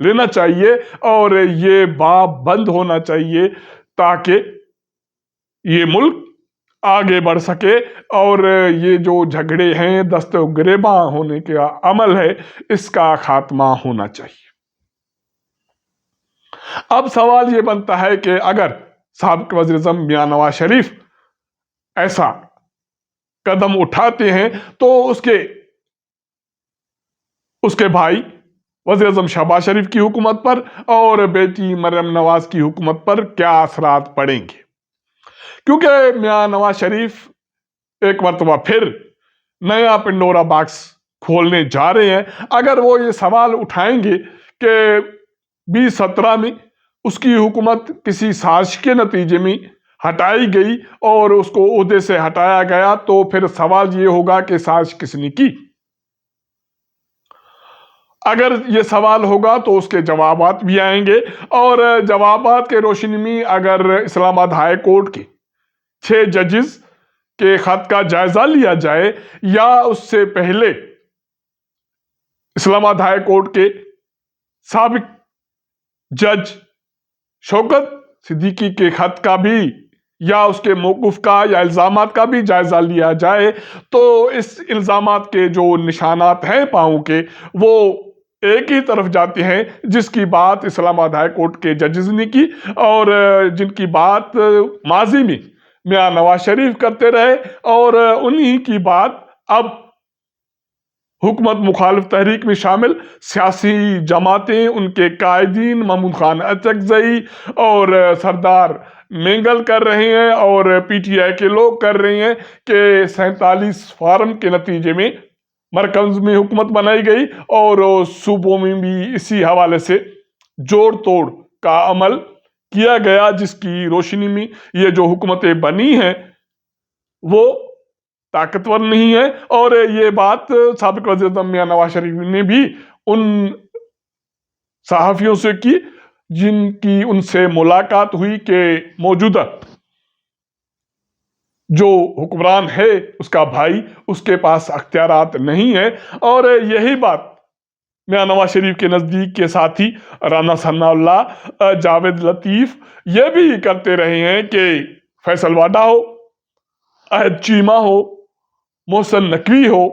لینا چاہیے اور یہ باب بند ہونا چاہیے تاکہ یہ ملک آگے بڑھ سکے اور یہ جو جھگڑے ہیں، دست و گریباں ہونے کا عمل ہے، اس کا خاتمہ ہونا چاہیے۔ اب سوال یہ بنتا ہے کہ اگر سابق وزیر اعظم میاں نواز شریف ایسا قدم اٹھاتے ہیں تو اس کے بھائی وزیر اعظم شہباز شریف کی حکومت پر اور بیٹی مریم نواز کی حکومت پر کیا اثرات پڑیں گے؟ کیونکہ میاں نواز شریف ایک مرتبہ پھر نیا پنڈورا باکس کھولنے جا رہے ہیں۔ اگر وہ یہ سوال اٹھائیں گے کہ 2017 میں اس کی حکومت کسی سازش کے نتیجے میں ہٹائی گئی اور اس کو عہدے سے ہٹایا گیا، تو پھر سوال یہ ہوگا کہ سازش کس نے کی؟ اگر یہ سوال ہوگا تو اس کے جوابات بھی آئیں گے، اور جوابات کے روشنی میں اگر اسلام آباد ہائی کورٹ کے 6 ججز کے خط کا جائزہ لیا جائے، یا اس سے پہلے اسلام آباد ہائی کورٹ کے سابق جج شوکت صدیقی کے خط کا بھی، یا اس کے موقف کا یا الزامات کا بھی جائزہ لیا جائے، تو اس الزامات کے جو نشانات ہیں پاؤں کے، وہ ایک ہی طرف جاتے ہیں، جس کی بات اسلام آباد ہائی کورٹ کے ججز نے کی اور جن کی بات ماضی میں میاں نواز شریف کرتے رہے، اور انہی کی بات اب حکومت مخالف تحریک میں شامل سیاسی جماعتیں، ان کے قائدین محمود خان اچکزئی اور سردار مینگل کر رہے ہیں، اور پی ٹی آئی کے لوگ کر رہے ہیں کہ 47 فارم کے نتیجے میں مرکز میں حکومت بنائی گئی، اور صوبوں میں بھی اسی حوالے سے جوڑ توڑ کا عمل کیا گیا، جس کی روشنی میں یہ جو حکومتیں بنی ہیں وہ طاقتور نہیں ہے۔ اور یہ بات سابق وزیر اعظم میاں نواز شریف نے بھی ان صحافیوں سے کی جن کی ان سے ملاقات ہوئی کہ موجودہ جو حکمران ہے اس کا بھائی، اس کے پاس اختیارات نہیں ہے، اور یہی بات میاں نواز شریف کے نزدیک کے ساتھی رانا ثناء اللہ، جاوید لطیف یہ بھی کرتے رہے ہیں کہ فیصل واڈا ہو، عہد چیمہ ہو، محسن نقوی ہو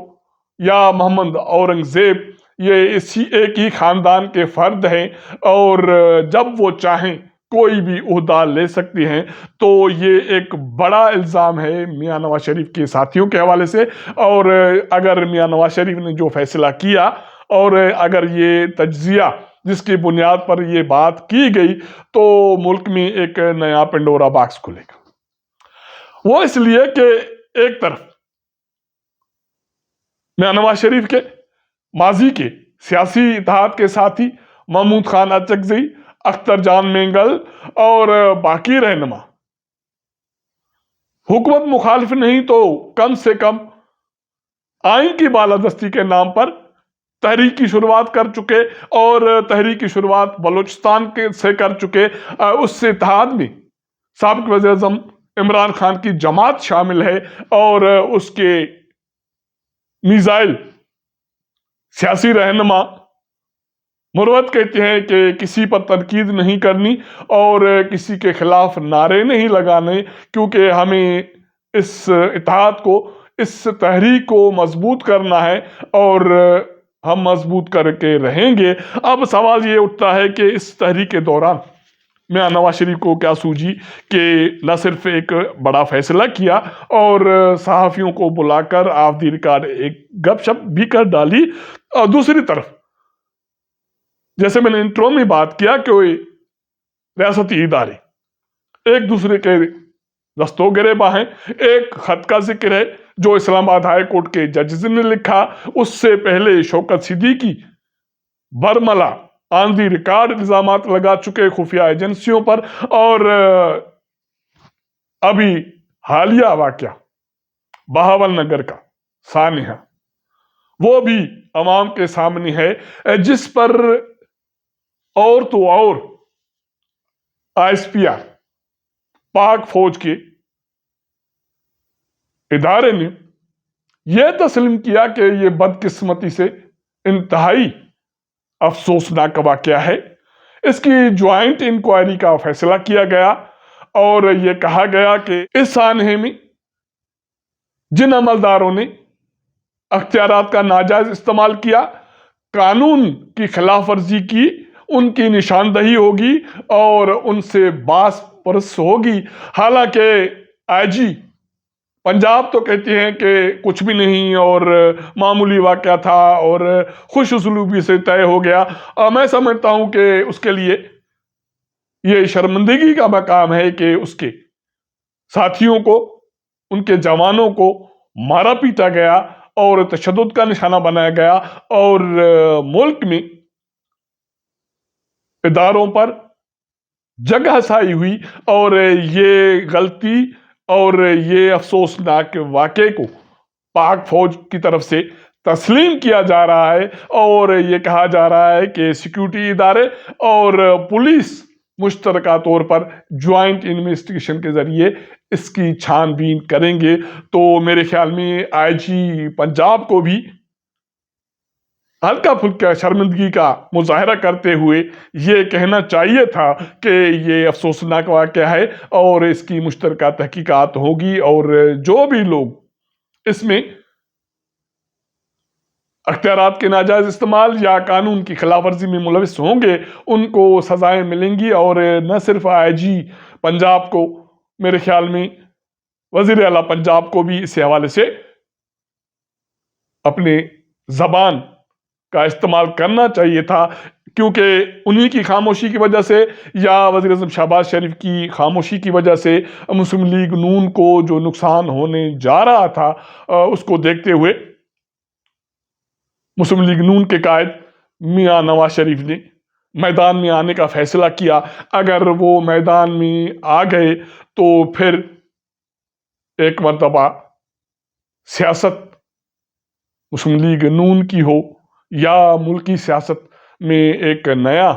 یا محمد اورنگزیب، یہ اسی ایک ہی خاندان کے فرد ہیں، اور جب وہ چاہیں کوئی بھی عہدہ لے سکتے ہیں۔ تو یہ ایک بڑا الزام ہے میاں نواز شریف کے ساتھیوں کے حوالے سے، اور اگر میاں نواز شریف نے جو فیصلہ کیا اور اگر یہ تجزیہ جس کی بنیاد پر یہ بات کی گئی، تو ملک میں ایک نیا پنڈورا باکس کھلے گا۔ وہ اس لیے کہ ایک طرف میاں نواز شریف کے ماضی کے سیاسی اتحاد کے ساتھی محمود خان اچکزئی، اختر جان مینگل اور باقی رہنما حکومت مخالف نہیں تو کم سے کم آئین کی بالادستی کے نام پر تحریک کی شروعات کر چکے، اور تحریک کی شروعات بلوچستان سے کر چکے۔ اس سے اتحاد میں سابق وزیر اعظم عمران خان کی جماعت شامل ہے، اور اس کے میزائل سیاسی رہنما مروت کہتے ہیں کہ کسی پر تنقید نہیں کرنی اور کسی کے خلاف نعرے نہیں لگانے، کیونکہ ہمیں اس اتحاد کو، اس تحریک کو مضبوط کرنا ہے، اور ہم مضبوط کر کے رہیں گے۔ اب سوال یہ اٹھتا ہے کہ اس تحریک کے دوران میاں نواز شریف کو کیا سوجی کہ نہ صرف ایک بڑا فیصلہ کیا اور صحافیوں کو بلا کر آف دی ریکارڈ ایک گپ شپ بھی کر ڈالی، اور دوسری طرف جیسے میں نے انٹرو میں بات کیا کہ ریاستی ادارے ایک دوسرے کے دستوں گریباں ہیں۔ ایک خط کا ذکر ہے جو اسلام آباد ہائی کورٹ کے ججز نے لکھا، اس سے پہلے شوکت صدیقی برملا آن دی ریکارڈ الزامات لگا چکے خفیہ ایجنسیوں پر، اور ابھی حالیہ واقعہ بہاول نگر کا سانحہ وہ بھی عوام کے سامنے ہے، جس پر اور تو اور آئی ایس پی آر پاک فوج کے ادارے نے یہ تسلیم کیا کہ یہ بدقسمتی سے انتہائی افسوسناک واقعہ ہے۔ اس کی جوائنٹ انکوائری کا فیصلہ کیا گیا اور یہ کہا گیا کہ اس سانحے میں جن عملداروں نے اختیارات کا ناجائز استعمال کیا، قانون کی خلاف ورزی کی، ان کی نشاندہی ہوگی اور ان سے باس پرس ہوگی۔ حالانکہ آئی جی پنجاب تو کہتے ہیں کہ کچھ بھی نہیں اور معمولی واقعہ تھا اور خوش اسلوبی سے طے ہو گیا، اور میں سمجھتا ہوں کہ اس کے لیے یہ شرمندگی کا مقام ہے کہ اس کے ساتھیوں کو، ان کے جوانوں کو مارا پیٹا گیا اور تشدد کا نشانہ بنایا گیا، اور ملک میں اداروں پر جنگ ہسائی ہوئی، اور یہ غلطی اور یہ افسوسناک واقعے کو پاک فوج کی طرف سے تسلیم کیا جا رہا ہے، اور یہ کہا جا رہا ہے کہ سیکیورٹی ادارے اور پولیس مشترکہ طور پر جوائنٹ انویسٹیگیشن کے ذریعے اس کی چھان بین کریں گے۔ تو میرے خیال میں آئی جی پنجاب کو بھی ہلکا پھلکا شرمندگی کا مظاہرہ کرتے ہوئے یہ کہنا چاہیے تھا کہ یہ افسوسناک واقعہ ہے اور اس کی مشترکہ تحقیقات ہوگی، اور جو بھی لوگ اس میں اختیارات کے ناجائز استعمال یا قانون کی خلاف ورزی میں ملوث ہوں گے ان کو سزائیں ملیں گی۔ اور نہ صرف آئی جی پنجاب کو، میرے خیال میں وزیر اعلیٰ پنجاب کو بھی اس حوالے سے اپنے زبان کا استعمال کرنا چاہیے تھا، کیونکہ انہی کی خاموشی کی وجہ سے یا وزیر اعظم شہباز شریف کی خاموشی کی وجہ سے مسلم لیگ نون کو جو نقصان ہونے جا رہا تھا، اس کو دیکھتے ہوئے مسلم لیگ نون کے قائد میاں نواز شریف نے میدان میں آنے کا فیصلہ کیا۔ اگر وہ میدان میں آ گئے تو پھر ایک مرتبہ سیاست مسلم لیگ نون کی ہو یا ملکی سیاست میں ایک نیا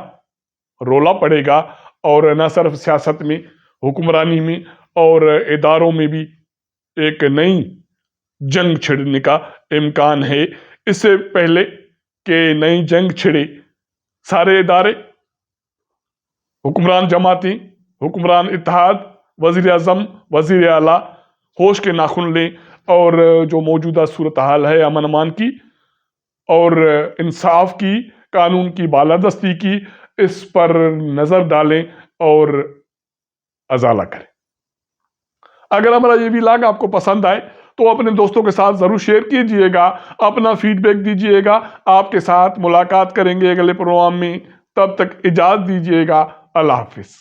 رولا پڑے گا، اور نہ صرف سیاست میں، حکمرانی میں اور اداروں میں بھی ایک نئی جنگ چھڑنے کا امکان ہے۔ اس سے پہلے کہ نئی جنگ چھڑے، سارے ادارے، حکمران جماعتیں، حکمران اتحاد، وزیر اعظم، وزیر اعلیٰ ہوش کے ناخن لیں اور جو موجودہ صورتحال ہے امن امان کی اور انصاف کی، قانون کی بالادستی کی، اس پر نظر ڈالیں اور ازالہ کریں۔ اگر ہمارا یہ ولاگ آپ کو پسند آئے تو اپنے دوستوں کے ساتھ ضرور شیئر کیجئے گا، اپنا فیڈ بیک دیجئے گا۔ آپ کے ساتھ ملاقات کریں گے اگلے پروگرام میں، تب تک اجازت دیجئے گا۔ اللہ حافظ۔